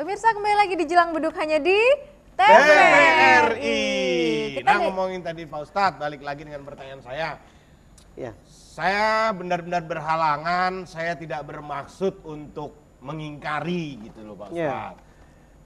Pemirsa kembali lagi di Jelang Beduk hanya di TVRI. Kita Nah ngomongin tadi Pak Ustadz, balik lagi dengan pertanyaan saya. Ya. Saya benar-benar berhalangan, saya tidak bermaksud untuk mengingkari gitu loh Pak Ustadz.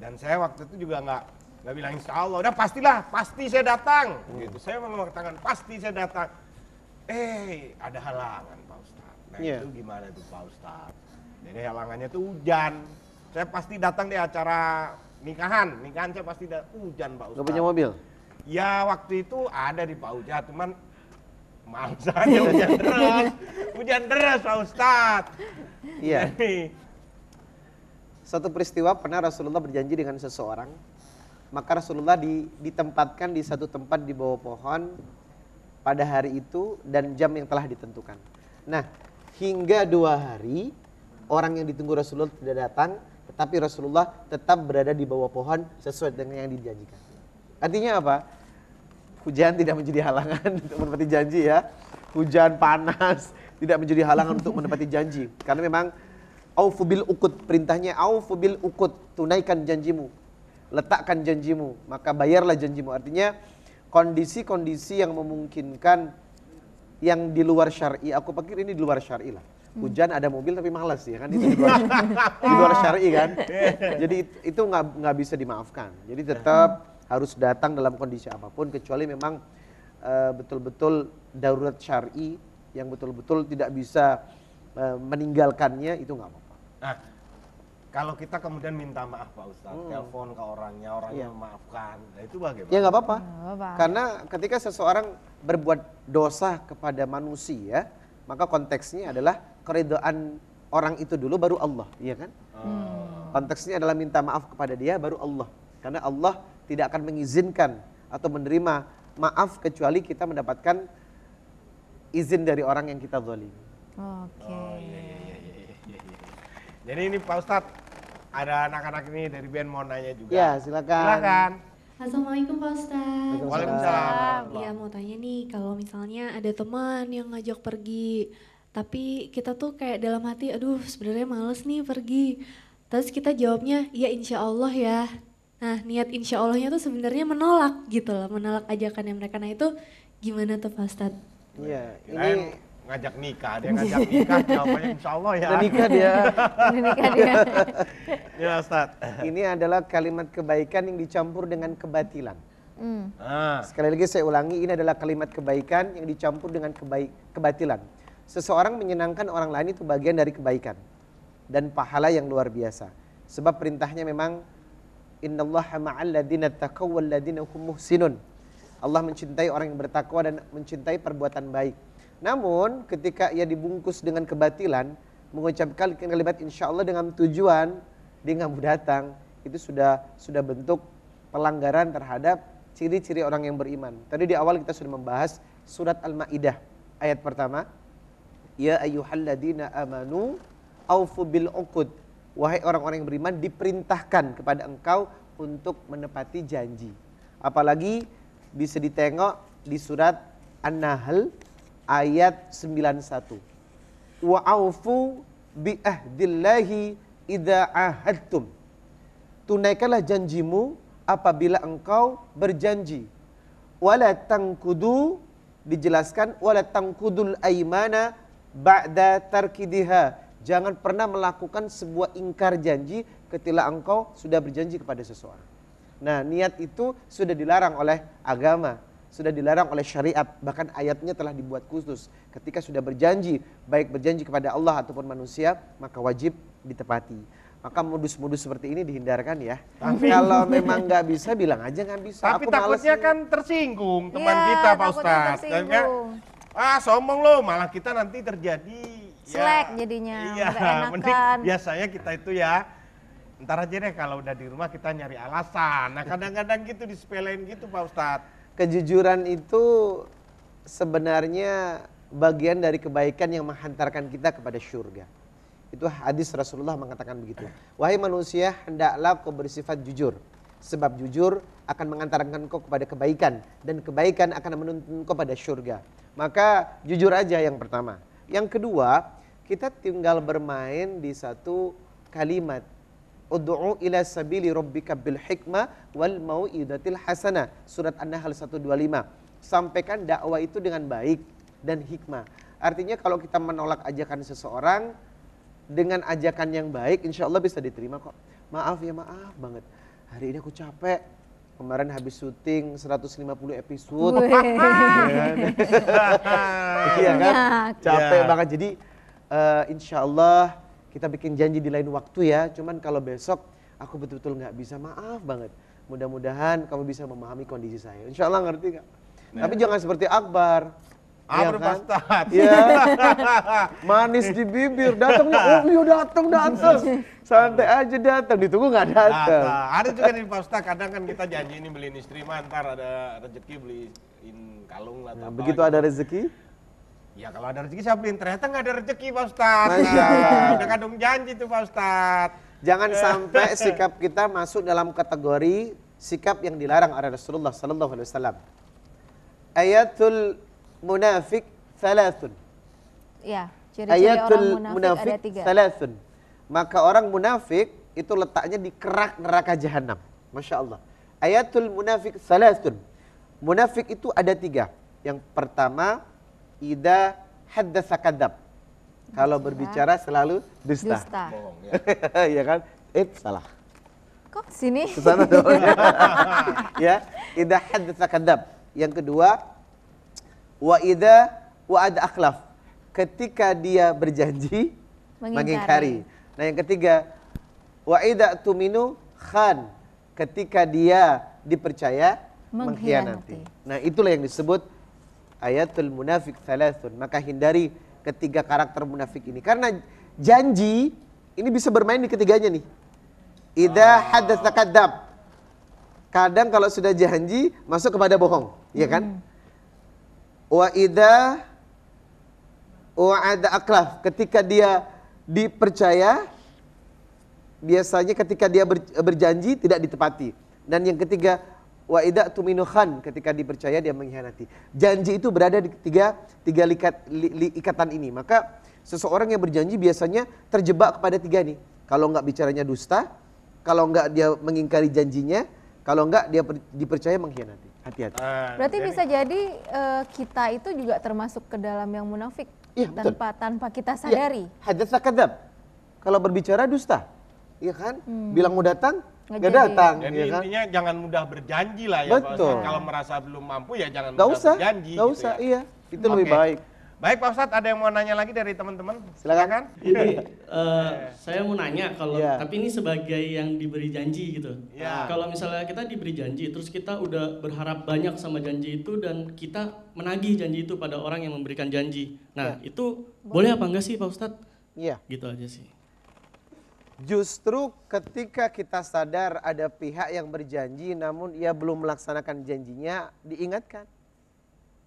Dan saya waktu itu juga nggak bilang insya Allah, udah pastilah, pasti saya datang. Gitu. Saya mengatakan pasti saya datang. Ada halangan Pak Ustadz. Nah itu gimana tuh Pak Ustadz? Jadi halangannya tuh hujan. Saya pasti datang di acara nikahan saya pasti hujan Pak Ustadz. Gak punya mobil? Ya waktu itu ada di Pak Ujat, cuman males aja hujan deras Pak Ustadz. Iya. Jadi, Satu peristiwa pernah Rasulullah berjanji dengan seseorang, maka Rasulullah ditempatkan di satu tempat di bawah pohon pada hari itu dan jam yang telah ditentukan. Nah, hingga 2 hari orang yang ditunggu Rasulullah tidak datang, tetapi Rasulullah tetap berada di bawah pohon sesuai dengan yang dijanjikan. Artinya apa? Hujan tidak menjadi halangan untuk menepati janji ya. Hujan panas tidak menjadi halangan untuk menepati janji. Karena memang aufu bil uqud, perintahnya aufu bil uqud, tunaikan janjimu. Letakkan janjimu, maka bayarlah janjimu. Artinya kondisi-kondisi yang memungkinkan yang di luar syar'i, aku pikir ini di luar syar'i lah. Hujan ada mobil tapi malas ya kan, itu di luar syar'i kan. Jadi itu nggak bisa dimaafkan. Jadi tetap harus datang dalam kondisi apapun kecuali memang betul-betul darurat syar'i yang betul-betul tidak bisa meninggalkannya, itu nggak apa-apa. nah kalau kita kemudian minta maaf Pak Ustadz, telepon ke orangnya memaafkan, nah itu bagaimana? Ya nggak apa-apa. Nggak apa-apa. Karena ketika seseorang berbuat dosa kepada manusia, maka konteksnya adalah keridhaan orang itu dulu baru Allah, iya kan? Konteksnya adalah minta maaf kepada dia baru Allah. Karena Allah tidak akan mengizinkan atau menerima maaf kecuali kita mendapatkan izin dari orang yang kita zalimi. Oke. Iya. Jadi ini Pak Ustadz, ada anak-anak ini dari band mau nanya juga. Ya, silakan. Silakan. Assalamualaikum Pak Ustadz. Waalaikumsalam. Iya mau tanya nih, kalau misalnya ada teman yang ngajak pergi, tapi kita tuh kayak dalam hati, aduh sebenarnya males nih pergi. Terus kita jawabnya, ya insya Allah ya. Nah niat insya Allahnya tuh sebenarnya menolak gitu loh, menolak ajakan yang mereka. Nah itu gimana tuh Pak Ustadz? Iya, Kirain ini ngajak nikah, dia ngajak nikah, jawabannya insya Allah ya. udah nikah dia. Nikah dia. Ya Ustadz. Ini adalah kalimat kebaikan yang dicampur dengan kebatilan. Nah, Sekali lagi saya ulangi, ini adalah kalimat kebaikan yang dicampur dengan kebatilan. Seseorang menyenangkan orang lain itu bagian dari kebaikan dan pahala yang luar biasa. Sebab perintahnya memang innallaha ma'al ladzina taqaw wal ladzina hum muhsinun. Allah mencintai orang yang bertakwa dan mencintai perbuatan baik. Namun ketika ia dibungkus dengan kebatilan, mengucapkan kalimat insyaallah dengan tujuan dia nggak mau datang, itu sudah bentuk pelanggaran terhadap ciri-ciri orang yang beriman. Tadi di awal kita sudah membahas surat Al-Maidah ayat pertama. Ya ayyuhalladzina amanu aufu bil uqud. Wahai orang-orang yang beriman, diperintahkan kepada engkau untuk menepati janji. Apalagi bisa ditengok di surat An-Nahl ayat 91. Wa aufu bi ahdillahi idza ahadtum. Tunaikanlah janjimu apabila engkau berjanji. Wala tankudu, dijelaskan wala tankudul aimana ba'da tarkidiha. Jangan pernah melakukan sebuah ingkar janji ketika engkau sudah berjanji kepada seseorang. Nah, niat itu sudah dilarang oleh agama, sudah dilarang oleh syariat, bahkan ayatnya telah dibuat khusus. Ketika sudah berjanji, baik berjanji kepada Allah ataupun manusia, maka wajib ditepati. Maka modus-modus seperti ini dihindarkan ya. Tapi kalau memang nggak bisa, bilang aja nggak bisa. tapi Aku males takutnya nih. kan tersinggung teman Iya, kita Pak takutnya Ustadz. tersinggung. Sombong lo, malah kita nanti terjadi Slack jadinya, Iya, nggak mending enakan. biasanya kita itu ya, ntar aja deh kalau udah di rumah kita nyari alasan. Nah kadang-kadang gitu disepelein gitu Pak Ustadz. Kejujuran itu sebenarnya bagian dari kebaikan yang menghantarkan kita kepada syurga. Itu hadis Rasulullah mengatakan begitu. Wahai manusia, hendaklah kau bersifat jujur. Sebab jujur akan mengantarkan kau kepada kebaikan. Dan kebaikan akan menuntun kau pada syurga. Maka jujur aja yang pertama. Yang kedua, kita tinggal bermain di satu kalimat. Ud'u ila sabili rabbika bil hikmah wal mau'izatil hasanah. Surat An-Nahl 125. Sampaikan dakwah itu dengan baik dan hikmah. Artinya kalau kita menolak ajakan seseorang dengan ajakan yang baik, insya Allah bisa diterima kok. Maaf ya, maaf banget. Hari ini aku capek. Kemarin habis syuting 150 episode. Iya kan? Capek banget. Jadi insya Allah kita bikin janji di lain waktu ya. Cuman kalau besok aku betul-betul nggak bisa, maaf banget. Mudah-mudahan kamu bisa memahami kondisi saya. Insya Allah ngerti nggak? Tapi jangan seperti Akbar. Ya Pak kan? Ustadz. Ya. Manis di bibir, datangnya, oh iya datang. Santai aja datang, ditunggu nggak datang. Ada juga nih Pak Ustadz, kadang kan kita janji ini beliin istri mah, ntar ada rezeki beliin kalung lah. Nah, apa begitu gitu. ada rezeki, Ya kalau ada rezeki saya beliin, ternyata nggak ada rezeki Pak Ustadz. Masya Allah. Udah kadung janji tuh Pak Ustadz. jangan sampai sikap kita masuk dalam kategori sikap yang dilarang oleh Rasulullah Sallallahu Alaihi Wasallam. Ayatul munafik thalathun. Ya, ciri-ciri Ayatul orang munafik munafik ada 3. thalathun. Maka orang munafik itu letaknya di kerak neraka jahanam. Masya Allah. Ayatul munafik thalathun. Munafik itu ada 3. Yang pertama, idza haddatsa kadzab. Kalau berbicara selalu dusta. Bohong ya. Ya kan? Salah. Kok sini? Kesana dong. Ya, idza haddatsa kadzab. Yang kedua, wa idza wa'ada akhlaf. Ketika dia berjanji mengingkari. Nah, yang ketiga, wa idza tuminu khan. Ketika dia dipercaya mengkhianati. Nah, itulah yang disebut ayatul munafik thalathun. Maka hindari ketiga karakter munafik ini. Karena janji ini bisa bermain di ketiganya nih. Idza haddatsa kadzab. Kadang kalau sudah janji masuk kepada bohong, ya kan? Wa idza wa'ada akhlaf. Ketika dia dipercaya, biasanya ketika dia berjanji tidak ditepati. Dan yang ketiga, wa idza tuminu khan, ketika dipercaya dia mengkhianati. Janji itu berada di tiga ikatan ini. Maka seseorang yang berjanji biasanya terjebak kepada 3 nih. Kalau enggak bicaranya dusta, kalau enggak dia mengingkari janjinya, kalau enggak dia dipercaya mengkhianati. Hati-hati. Berarti bisa jadi kita itu juga termasuk ke dalam yang munafik. Iya, betul. Tanpa kita sadari. Haddatsa kadzab. Kalau berbicara dusta. Iya kan? Bilang mau datang, Nggak enggak jadi. datang. Jadi Ya kan? intinya jangan mudah berjanji lah ya Pak Betul. Ustadz. Kalau merasa belum mampu ya jangan Enggak mudah usah, berjanji. enggak gitu usah. ya. Iya, itu lebih Oke. baik. Baik Pak Ustadz, ada yang mau nanya lagi dari teman-teman? Silakan. Jadi saya mau nanya kalau Iya. tapi ini sebagai yang diberi janji gitu. Iya. Kalau misalnya kita diberi janji terus kita udah berharap banyak sama janji itu dan kita menagih janji itu pada orang yang memberikan janji. Nah, itu boleh apa enggak sih Pak Ustadz? Iya. Gitu aja sih. Justru ketika kita sadar ada pihak yang berjanji namun ia belum melaksanakan janjinya, diingatkan.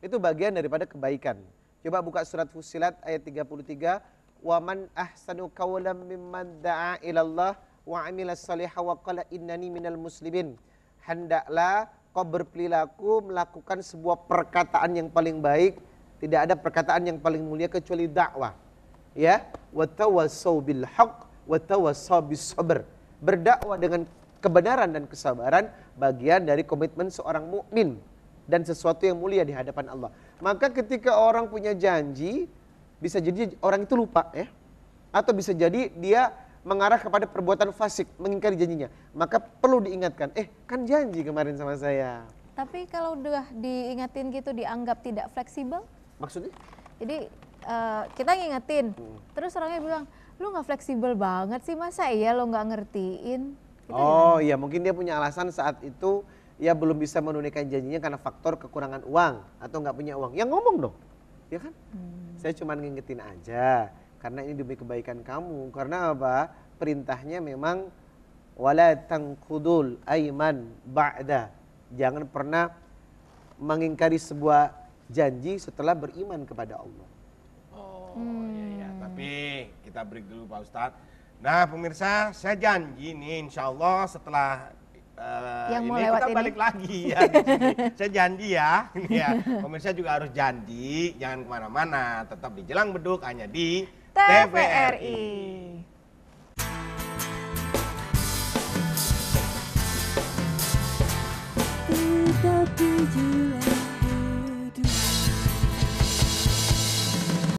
Itu bagian daripada kebaikan. Coba buka surat Fussilat ayat 33. Wa man ahsanu qawlan mimman da'a ilallah wa amila salihah wa qala innani minal muslimin. Hendaklah kau berperilaku melakukan sebuah perkataan yang paling baik. Tidak ada perkataan yang paling mulia kecuali dakwah. Ya, wa tawassaw bil haqq wa tawassaw bis sabr. Berdakwah dengan kebenaran dan kesabaran bagian dari komitmen seorang mukmin dan sesuatu yang mulia di hadapan Allah. Maka ketika orang punya janji, bisa jadi orang itu lupa ya. Atau bisa jadi dia mengarah kepada perbuatan fasik, mengingkari janjinya. Maka perlu diingatkan, kan janji kemarin sama saya. Tapi kalau udah diingatin gitu dianggap tidak fleksibel, Maksudnya? jadi kita ngingetin, terus orangnya bilang, lu nggak fleksibel banget sih, masa iya lo nggak ngertiin? Oh iya, mungkin dia punya alasan saat itu ia belum bisa menunaikan janjinya karena faktor kekurangan uang atau nggak punya uang. Ya ngomong dong, ya kan? Saya cuma ngingetin aja, karena ini demi kebaikan kamu. Karena apa? Perintahnya memang wala tangkudul aiman ba'da. Jangan pernah mengingkari sebuah janji setelah beriman kepada Allah. Oh iya, tapi kita break dulu Pak Ustadz. Nah pemirsa, saya janji nih insya Allah setelah Yang mau ini lewat kita ini. balik lagi ya. di sini. Saya janji ya, ini ya. Pemirsa juga harus janji, jangan kemana-mana, tetap di Jelang Beduk hanya di TVRI.